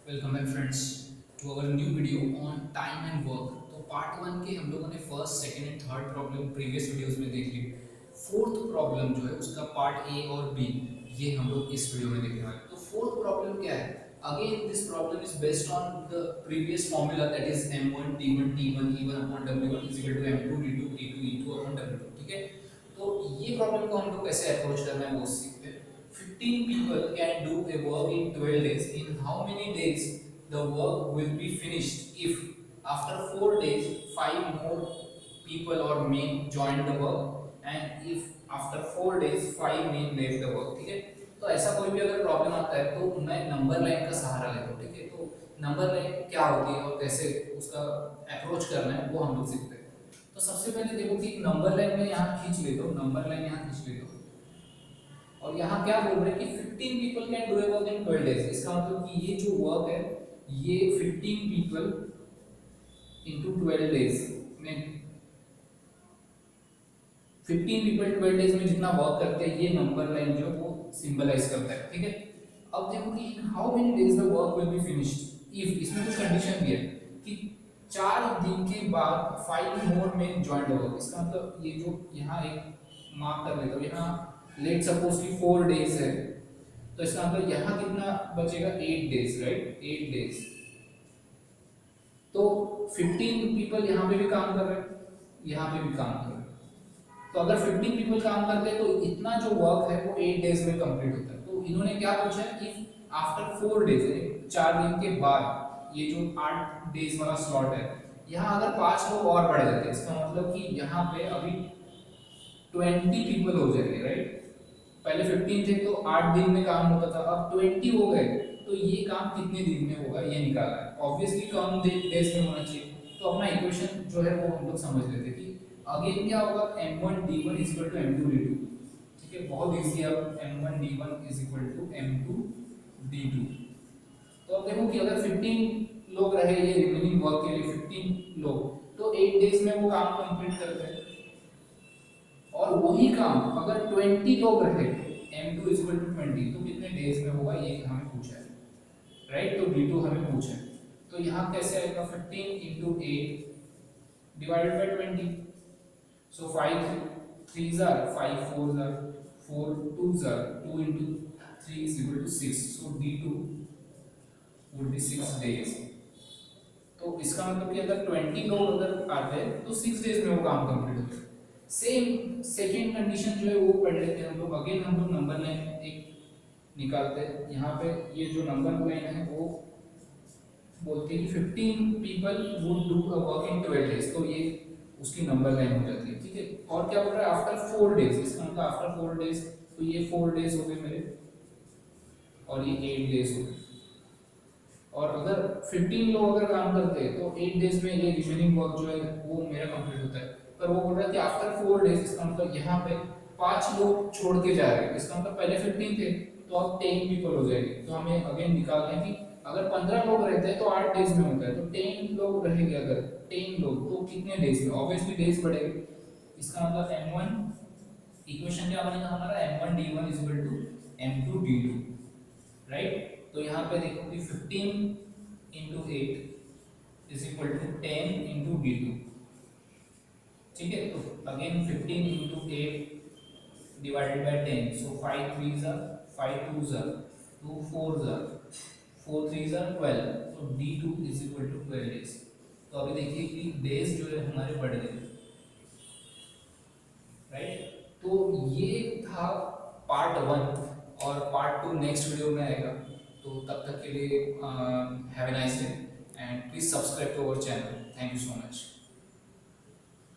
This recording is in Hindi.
Welcome back friends to our new video on time and work. तो पार्ट वन के हम लोगों ने first second and third problem previous videos में देख ली। फोर्थ प्रॉब्लम जो है उसका पार्ट ए और बी ये हम लोग इस वीडियो में देखने वाले हैं। तो फोर्थ प्रॉब्लम क्या है? Again this problem is based on the previous formula that is m1 t1 t1 e1 upon w1 is equal to m2 d2 e2 e2 upon w2। ठीक है, तो ये प्रॉब्लम को हम लोग कैसे अप्रोच करना है वो सीखते हैं। 15 people can do a work in 12 days. In how many days the work will be finished if after 4 days 5 more people or men join the work and if after 4 days 5 men leave the work। ठीक है, तो ऐसा कोई भी अगर प्रॉब्लम आता है तो मैं नंबर लाइन का सहारा लेता हूँ। ठीक है, तो नंबर लाइन क्या होती है और कैसे उसका अप्रोच करना है वो हम लोग सीखते हैं। तो सबसे पहले देखो कि नंबर लाइन में यहाँ खींच लेता हूँ, नंबर लाइन यहाँ खींच लेता हूँ और यहाँ क्या बोल रहे हैं कि 15 people can do a work in 12 days. इसका मतलब कि ये जो वर्क है ये 15 पीपल इनटू 12 डेज में 15 पीपल 12 डेज में जितना वर्क करते हैं ये नंबर लाइन जो वो सिंबलाइज करता है। ठीक है, अब देखो कि how many days the work will be finished if, इसमें कुछ कंडीशन दिया है कि 4 दिन के बाद 5 मोर में जॉइन द वर्क। इसका मतलब ये जो यहाँ एक मार्क कर लेता हूँ, यहाँ लेट सपोज कि 4 डेज है तो इसका मतलब यहाँ कितना बचेगा 8 डेज, राइट, 8 डेज। तो 15 पीपल यहाँ पे भी काम कर रहे हैं, यहाँ पे भी काम कर रहे हैं। तो अगर 15 पीपल काम करते हैं तो इतना जो वर्क है वो 8 डेज में कंप्लीट होता है। तो इन्होंने क्या पूछा है कि आफ्टर 4 डेज 4 दिन के बाद ये जो 8 डेज वाला स्लॉट है यहाँ अगर 5 लोग और बढ़ जाते हैं, इसका मतलब कि यहाँ पे अभी 20 पीपल हो जाएंगे, राइट। पहले 15 थे तो 8 दिन में काम होता था, अब 20 हो गए तो ये काम कितने दिन में होगा ये निकालना है। ऑब्वियसली कम डेज में होना चाहिए। तो अपना इक्वेशन जो है वो हम लोग समझ लेते कि अगेन क्या होगा m1 d1 is equal to m2 d2। ठीक है, बहुत इजी है। अब m1 d1 is equal to m2 d2। तो अब देखो कि अगर 15 लोग रहे ये रिमेनिंग वर्क के लिए 15 लोग तो 8 डेज में वो काम कंप्लीट करते हैं। और वही काम अगर 20 लोग रहे m2 is equal to 20 तो कितने डेज में होगा ये हमें पूछा है, राइट। तो d2 हमें पूछा है। तो यहाँ कैसे आएगा 15 into 8 divided by 20। So 5 3s are 5 4s are 4 2s are 2 into 3 is equal to 6। So d2 would be 6 days। तो इसका मतलब कि अगर 20 लोग अगर आते हैं तो 6 डेज में वो काम कंप्लीट होता है। सेम सेकेंड कंडीशन जो है वो पढ़ लेते हैं हम लोग। अगेन हम लोग नंबर लाइन एक निकालते हैं। यहाँ पे ये जो नंबर लाइन है वो बोलते हैं कि 15 people would do a work in 12 days, तो ये उसकी नंबर लाइन हो जाती है। ठीक है, और क्या बोल रहा है आफ्टर 4 डेज, इसका मतलब आफ्टर 4 डेज तो ये 4 डेज हो गए मेरे और ये 8 डेज हो गए। और अगर 15 लोग अगर काम करते हैं तो 8 डेज में ये रिमेनिंग वर्क जो है वो मेरा कंप्लीट होता है। पर वो बोल रहा है कि आफ्टर 4 डेज, इसका मतलब यहाँ पे 5 लोग छोड़ के जा रहे हैं। इसका मतलब पहले 15 थे तो अब 10 पीपल हो जाएंगे। तो हमें अगेन निकालना है कि अगर 15 लोग रहते हैं तो 8 डेज में होता है, तो 10 लोग रहेंगे अगर 10 लोग तो कितने डेज में, ऑब्वियसली डेज बढ़ेंगे। इसका मतलब m1 इक्वेशन क्या बनेगा हमारा m1 d1 is equal to m2 d2, right. तो यहाँ पे देखो कि 15 into 8 is equal to 10 into d2। ठीक है, तो again 15 into 8 divided by 10। So 5 3s are 5 2s are 2 4s are 4 3s are 12। तो d2 is equal to 12 days। तो अभी देखिए कि डेज जो है हमारे बढ़ गए, राइट। तो ये था पार्ट 1 और पार्ट 2 नेक्स्ट वीडियो में आएगा। तो तब तक के लिए have a nice day and please subscribe to our channel. Thank you so much.